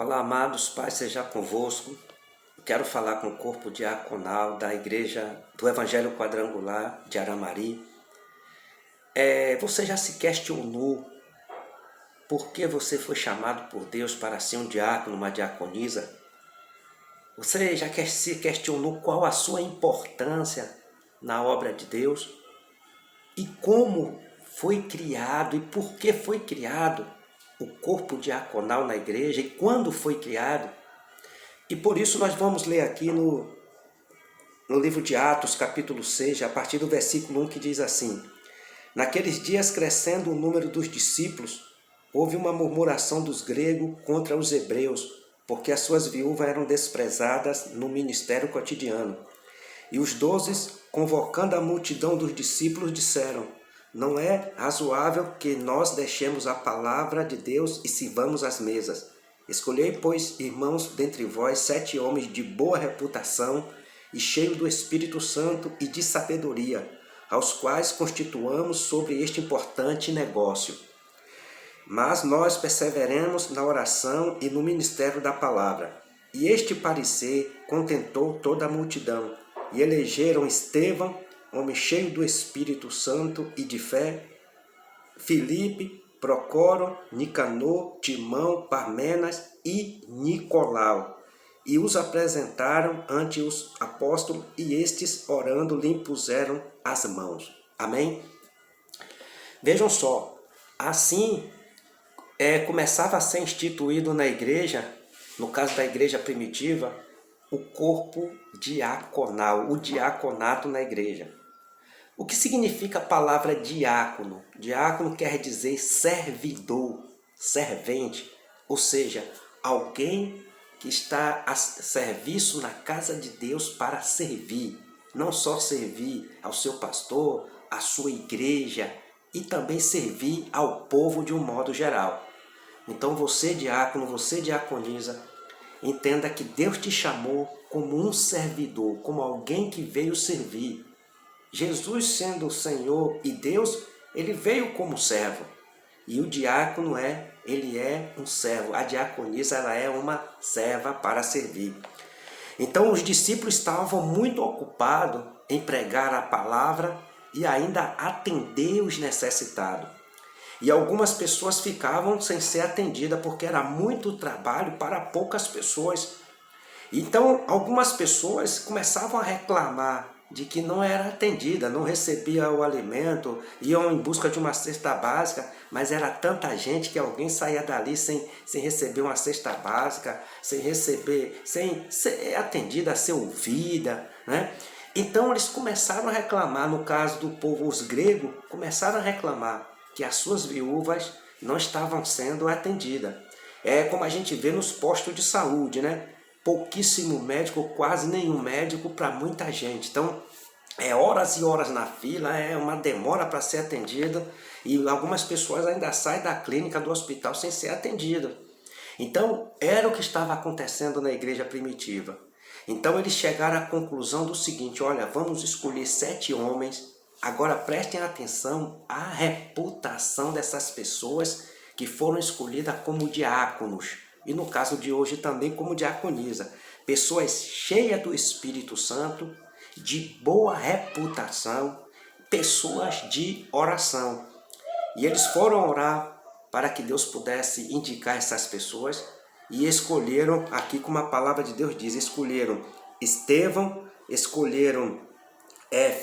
Olá, amados, paz seja convosco. Eu quero falar com o corpo diaconal da Igreja do Evangelho Quadrangular de Aramari. Você já se questionou por que você foi chamado por Deus para ser um diácono, uma diaconisa? Você já se questionou qual a sua importância na obra de Deus? E como foi criado e por que foi criado o corpo diaconal na igreja e quando foi criado? E por isso nós vamos ler aqui no livro de Atos, capítulo 6, a partir do versículo 1, que diz assim: Naqueles dias, crescendo o número dos discípulos, houve uma murmuração dos gregos contra os hebreus, porque as suas viúvas eram desprezadas no ministério cotidiano. E os 12, convocando a multidão dos discípulos, disseram: Não é razoável que nós deixemos a palavra de Deus e sirvamos as mesas. Escolhei, pois, irmãos, dentre vós 7 homens de boa reputação e cheios do Espírito Santo e de sabedoria, aos quais constituamos sobre este importante negócio. Mas nós perseveremos na oração e no ministério da palavra. E este parecer contentou toda a multidão, e elegeram Estevão, homem cheio do Espírito Santo e de fé, Filipe, Procoro, Nicanor, Timão, Parmenas e Nicolau. E os apresentaram ante os apóstolos, e estes, orando, lhe impuseram as mãos. Amém? Vejam só, assim começava a ser instituído na igreja, no caso da igreja primitiva, o corpo diaconal, o diaconato na igreja. O que significa a palavra diácono? Diácono quer dizer servidor, servente, ou seja, alguém que está a serviço na casa de Deus para servir. Não só servir ao seu pastor, à sua igreja, e também servir ao povo de um modo geral. Então você, diácono, você, diaconisa, entenda que Deus te chamou como um servidor, como alguém que veio servir. Jesus, sendo o Senhor e Deus, ele veio como servo. E o diácono ele é um servo. A diaconisa, ela é uma serva para servir. Então os discípulos estavam muito ocupados em pregar a palavra e ainda atender os necessitados. E algumas pessoas ficavam sem ser atendidas porque era muito trabalho para poucas pessoas. Então algumas pessoas começavam a reclamar de que não era atendida, não recebia o alimento, iam em busca de uma cesta básica, mas era tanta gente que alguém saía dali sem receber uma cesta básica, sem ser atendida, ser ouvida, né? Então eles começaram a reclamar, no caso do povo, os gregos, começaram a reclamar que as suas viúvas não estavam sendo atendidas. É como a gente vê nos postos de saúde, né? Pouquíssimo médico, quase nenhum médico para muita gente. Então, horas e horas na fila, é uma demora para ser atendido, e algumas pessoas ainda saem da clínica, do hospital, sem ser atendidas. Então, era o que estava acontecendo na igreja primitiva. Então, eles chegaram à conclusão do seguinte: olha, vamos escolher 7 homens. Agora prestem atenção à reputação dessas pessoas que foram escolhidas como diáconos. E no caso de hoje também como diaconisa. Pessoas cheias do Espírito Santo, de boa reputação, pessoas de oração. E eles foram orar para que Deus pudesse indicar essas pessoas, e escolheram, aqui como a palavra de Deus diz, escolheram Estevão, escolheram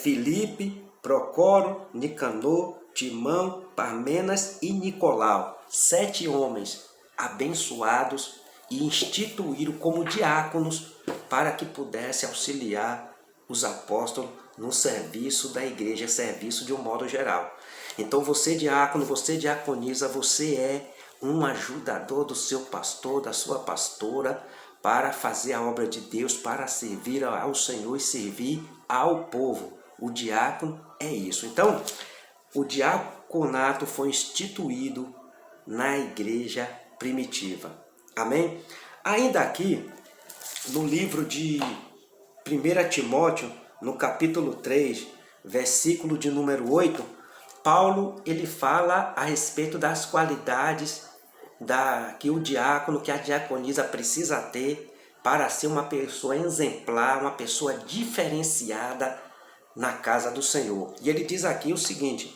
Filipe, Procoro, Nicanor, Timão, Parmenas e Nicolau. 7 homens abençoados e instituíram como diáconos para que pudesse auxiliar os apóstolos no serviço da igreja, serviço de um modo geral. Então você, diácono, você, diaconisa, você é um ajudador do seu pastor, da sua pastora, para fazer a obra de Deus, para servir ao Senhor e servir ao povo. O diácono é isso. Então, o diaconato foi instituído na igreja primitiva. Amém? Ainda aqui, no livro de 1 Timóteo, no capítulo 3, versículo de número 8, Paulo ele fala a respeito das qualidades que o diácono, que a diaconisa precisa ter para ser uma pessoa exemplar, uma pessoa diferenciada na casa do Senhor. E ele diz aqui o seguinte,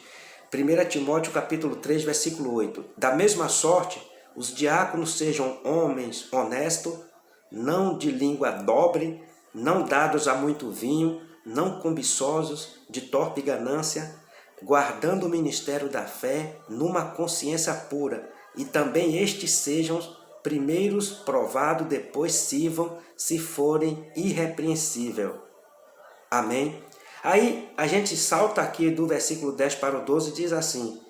1 Timóteo capítulo 3, versículo 8, da mesma sorte, os diáconos sejam homens honestos, não de língua dobre, não dados a muito vinho, não cobiçosos, de torpe ganância, guardando o ministério da fé numa consciência pura, e também estes sejam primeiros provados, depois sirvam, se forem irrepreensíveis. Amém? Aí a gente salta aqui do versículo 10 para o 12 e diz assim,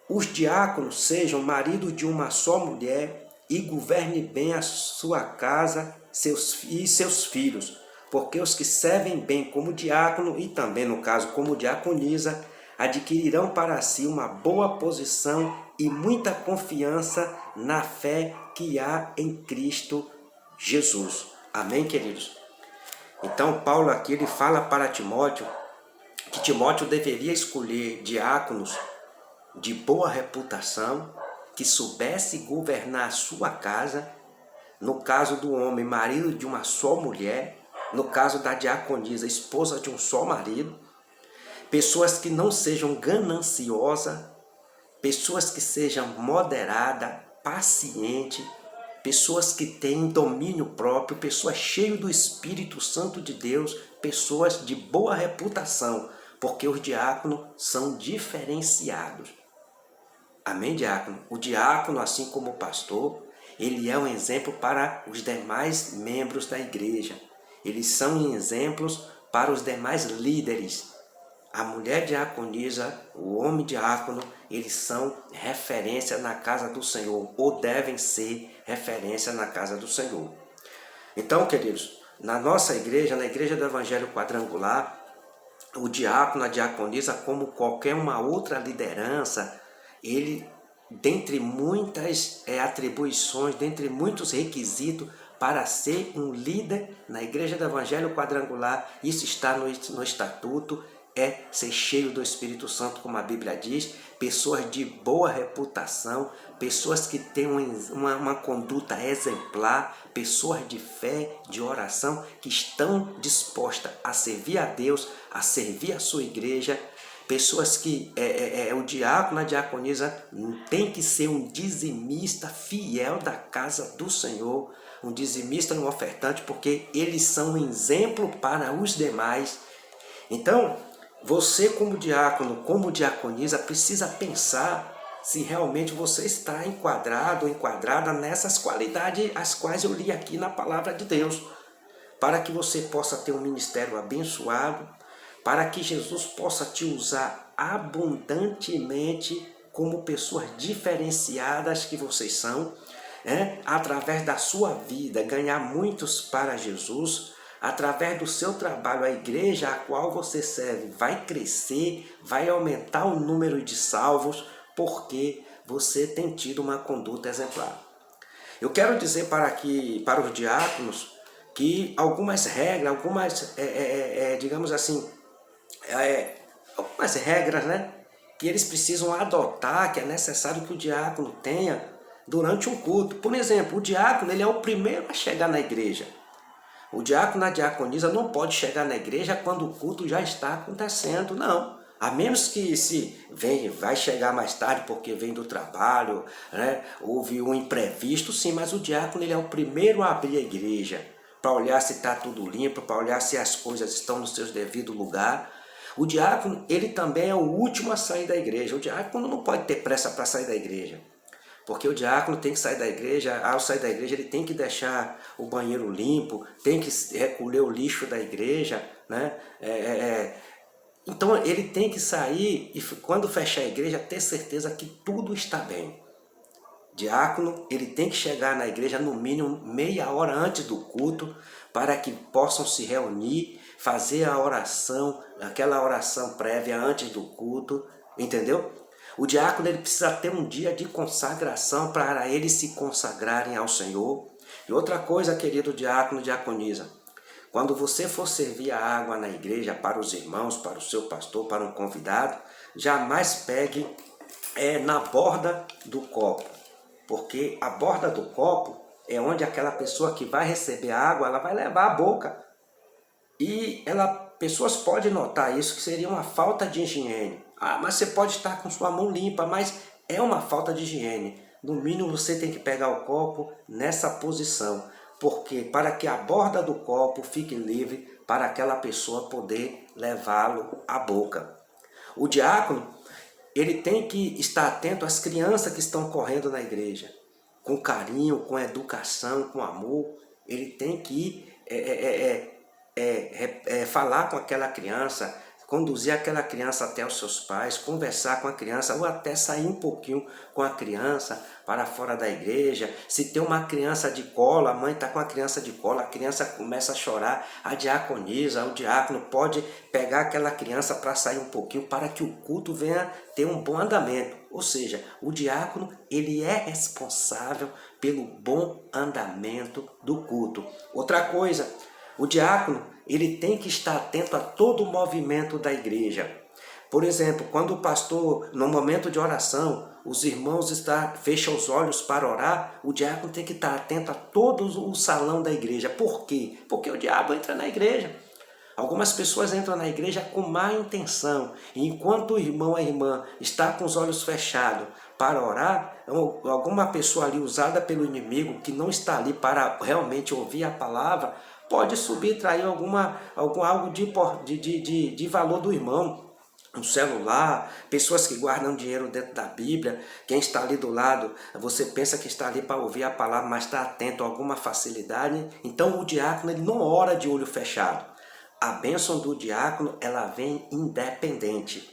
os diáconos sejam maridos de uma só mulher e governe bem a sua casa e seus filhos, porque os que servem bem como diácono e também, no caso, como diaconisa, adquirirão para si uma boa posição e muita confiança na fé que há em Cristo Jesus. Amém, queridos? Então, Paulo aqui ele fala para Timóteo que Timóteo deveria escolher diáconos de boa reputação, que soubesse governar a sua casa, no caso do homem, marido de uma só mulher, no caso da diaconisa, esposa de um só marido, pessoas que não sejam gananciosas, pessoas que sejam moderadas, pacientes, pessoas que têm domínio próprio, pessoas cheias do Espírito Santo de Deus, pessoas de boa reputação, porque os diáconos são diferenciados. Amém, diácono? O diácono, assim como o pastor, ele é um exemplo para os demais membros da igreja. Eles são exemplos para os demais líderes. A mulher diaconisa, o homem diácono, eles são referência na casa do Senhor, ou devem ser referência na casa do Senhor. Então, queridos, na nossa igreja, na igreja do Evangelho Quadrangular, o diácono, a diaconisa, como qualquer uma outra liderança, ele, dentre muitas atribuições, dentre muitos requisitos para ser um líder na igreja do Evangelho Quadrangular, isso está no estatuto, é ser cheio do Espírito Santo, como a Bíblia diz, pessoas de boa reputação, pessoas que têm uma conduta exemplar, pessoas de fé, de oração, que estão dispostas a servir a Deus, a servir a sua igreja, pessoas que o diácono, a diaconisa tem que ser um dizimista fiel da casa do Senhor, um dizimista, um ofertante, porque eles são um exemplo para os demais. Então, você como diácono, como diaconisa, precisa pensar se realmente você está enquadrado ou enquadrada nessas qualidades as quais eu li aqui na palavra de Deus, para que você possa ter um ministério abençoado, para que Jesus possa te usar abundantemente como pessoas diferenciadas que vocês são, através da sua vida, ganhar muitos para Jesus. Através do seu trabalho, a igreja a qual você serve vai crescer, vai aumentar o número de salvos, porque você tem tido uma conduta exemplar. Eu quero dizer para os diáconos que algumas regras, digamos assim, algumas regras, que eles precisam adotar, que é necessário que o diácono tenha durante um culto. Por exemplo, o diácono ele é o primeiro a chegar na igreja. O diácono, a diaconisa não pode chegar na igreja quando o culto já está acontecendo, não. A menos que vai chegar mais tarde porque vem do trabalho, houve um imprevisto, sim, mas o diácono ele é o primeiro a abrir a igreja, para olhar se está tudo limpo, para olhar se as coisas estão no seu devido lugar. O diácono, ele também é o último a sair da igreja. O diácono não pode ter pressa para sair da igreja. Porque o diácono tem que sair da igreja, ao sair da igreja ele tem que deixar o banheiro limpo, tem que recolher o lixo da igreja, Então ele tem que sair e quando fechar a igreja ter certeza que tudo está bem. Diácono, ele tem que chegar na igreja no mínimo meia hora antes do culto, para que possam se reunir, fazer a oração, aquela oração prévia antes do culto, entendeu? O diácono ele precisa ter um dia de consagração para eles se consagrarem ao Senhor. E outra coisa, querido diácono, diaconisa, quando você for servir a água na igreja para os irmãos, para o seu pastor, para um convidado, jamais pegue na borda do copo. porque a borda do copo é onde aquela pessoa que vai receber a água, ela vai levar a boca. E pessoas podem notar isso, que seria uma falta de higiene. Ah, mas você pode estar com sua mão limpa, mas é uma falta de higiene. No mínimo você tem que pegar o copo nessa posição, porque para que a borda do copo fique livre para aquela pessoa poder levá-lo à boca. O diácono, ele tem que estar atento às crianças que estão correndo na igreja, com carinho, com educação, com amor. Ele tem que falar com aquela criança, conduzir aquela criança até os seus pais, conversar com a criança, ou até sair um pouquinho com a criança para fora da igreja. Se tem uma criança de colo, a mãe está com a criança de colo, a criança começa a chorar, a diaconisa, o diácono pode pegar aquela criança para sair um pouquinho, para que o culto venha ter um bom andamento. Ou seja, o diácono, ele é responsável pelo bom andamento do culto. Outra coisa, o diácono, ele tem que estar atento a todo o movimento da igreja. Por exemplo, quando o pastor, no momento de oração, os irmãos fecham os olhos para orar, o diácono tem que estar atento a todo o salão da igreja. Por quê? Porque o diabo entra na igreja. Algumas pessoas entram na igreja com má intenção, e enquanto o irmão ou a irmã está com os olhos fechados para orar, alguma pessoa ali usada pelo inimigo, que não está ali para realmente ouvir a palavra, pode subir e trair algo de valor do irmão. Um celular, pessoas que guardam dinheiro dentro da Bíblia, quem está ali do lado, você pensa que está ali para ouvir a palavra, mas está atento a alguma facilidade. Então o diácono, ele não ora de olho fechado. A bênção do diácono, ela vem independente.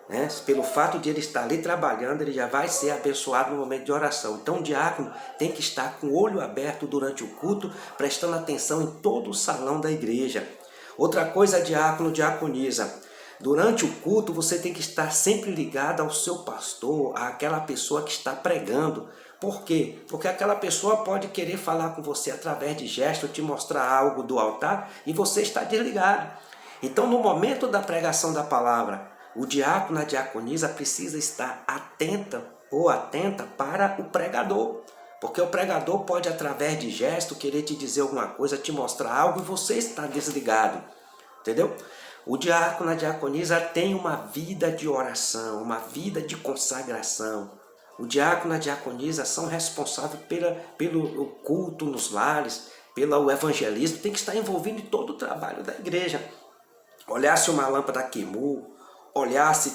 Né? Pelo fato de ele estar ali trabalhando, ele já vai ser abençoado no momento de oração. Então o diácono tem que estar com o olho aberto durante o culto, prestando atenção em todo o salão da igreja. Outra coisa, diácono, diaconisa. Durante o culto você tem que estar sempre ligado ao seu pastor, àquela pessoa que está pregando. Por quê? Porque aquela pessoa pode querer falar com você através de gesto, te mostrar algo do altar e você está desligado. Então no momento da pregação da palavra, o diácono, a diaconisa precisa estar atenta ou atenta para o pregador. Porque o pregador pode, através de gesto, querer te dizer alguma coisa, te mostrar algo e você está desligado. Entendeu? O diácono, a diaconisa tem uma vida de oração, uma vida de consagração. O diácono e a diaconisa são responsáveis pelo culto nos lares, pelo evangelismo, tem que estar envolvido em todo o trabalho da igreja. Olhar se uma lâmpada queimou, olhar se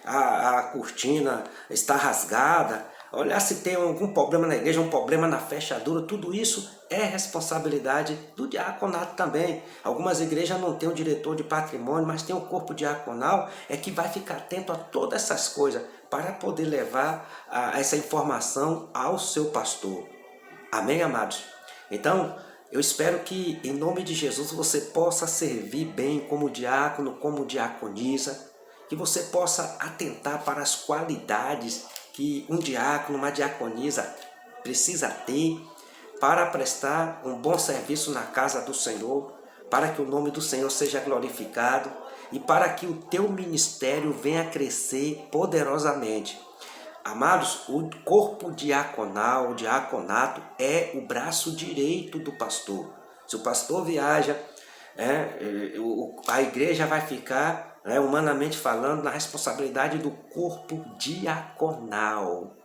a cortina está rasgada, olhar se tem algum problema na igreja, um problema na fechadura, tudo isso é responsabilidade do diaconato também. Algumas igrejas não têm o diretor de patrimônio, mas tem o corpo diaconal, é que vai ficar atento a todas essas coisas para poder levar essa informação ao seu pastor. Amém, amados? Então, eu espero que, em nome de Jesus, você possa servir bem como diácono, como diaconisa, que você possa atentar para as qualidades que um diácono, uma diaconisa precisa ter para prestar um bom serviço na casa do Senhor, para que o nome do Senhor seja glorificado e para que o teu ministério venha crescer poderosamente. Amados, o corpo diaconal, o diaconato, é o braço direito do pastor. Se o pastor viaja, a igreja vai ficar, humanamente falando, na responsabilidade do corpo diaconal.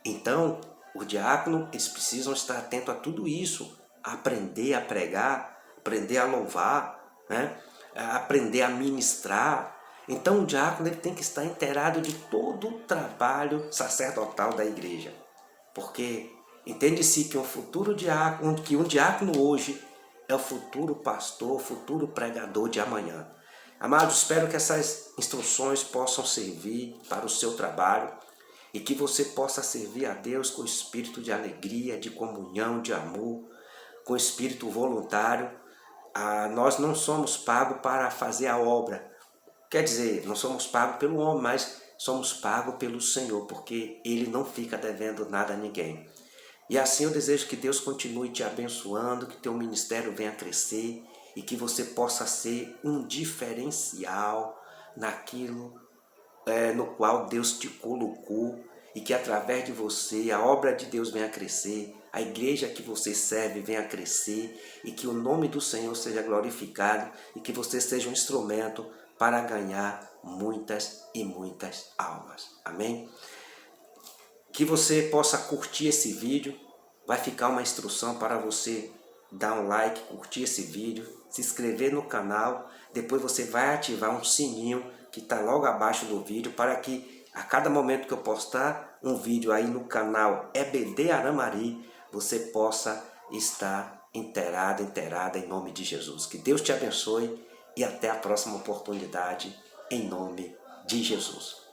Então, o diácono, eles precisam estar atentos a tudo isso, aprender a pregar, aprender a louvar, aprender a ministrar. Então o diácono, ele tem que estar inteirado de todo o trabalho sacerdotal da igreja. Porque entende-se que um diácono hoje é o futuro pastor, o futuro pregador de amanhã. Amados, espero que essas instruções possam servir para o seu trabalho e que você possa servir a Deus com espírito de alegria, de comunhão, de amor, com espírito voluntário. Nós não somos pagos para fazer a obra. Quer dizer, não somos pagos pelo homem, mas somos pagos pelo Senhor, porque Ele não fica devendo nada a ninguém. E assim eu desejo que Deus continue te abençoando, que teu ministério venha crescer e que você possa ser um diferencial naquilo no qual Deus te colocou e que através de você a obra de Deus venha a crescer, a igreja que você serve venha a crescer e que o nome do Senhor seja glorificado e que você seja um instrumento para ganhar muitas e muitas almas. Amém? Que você possa curtir esse vídeo, vai ficar uma instrução para você dar um like, curtir esse vídeo, se inscrever no canal, depois você vai ativar um sininho que está logo abaixo do vídeo para que a cada momento que eu postar um vídeo aí no canal EBD Aramari, você possa estar inteirada em nome de Jesus. Que Deus te abençoe e até a próxima oportunidade em nome de Jesus.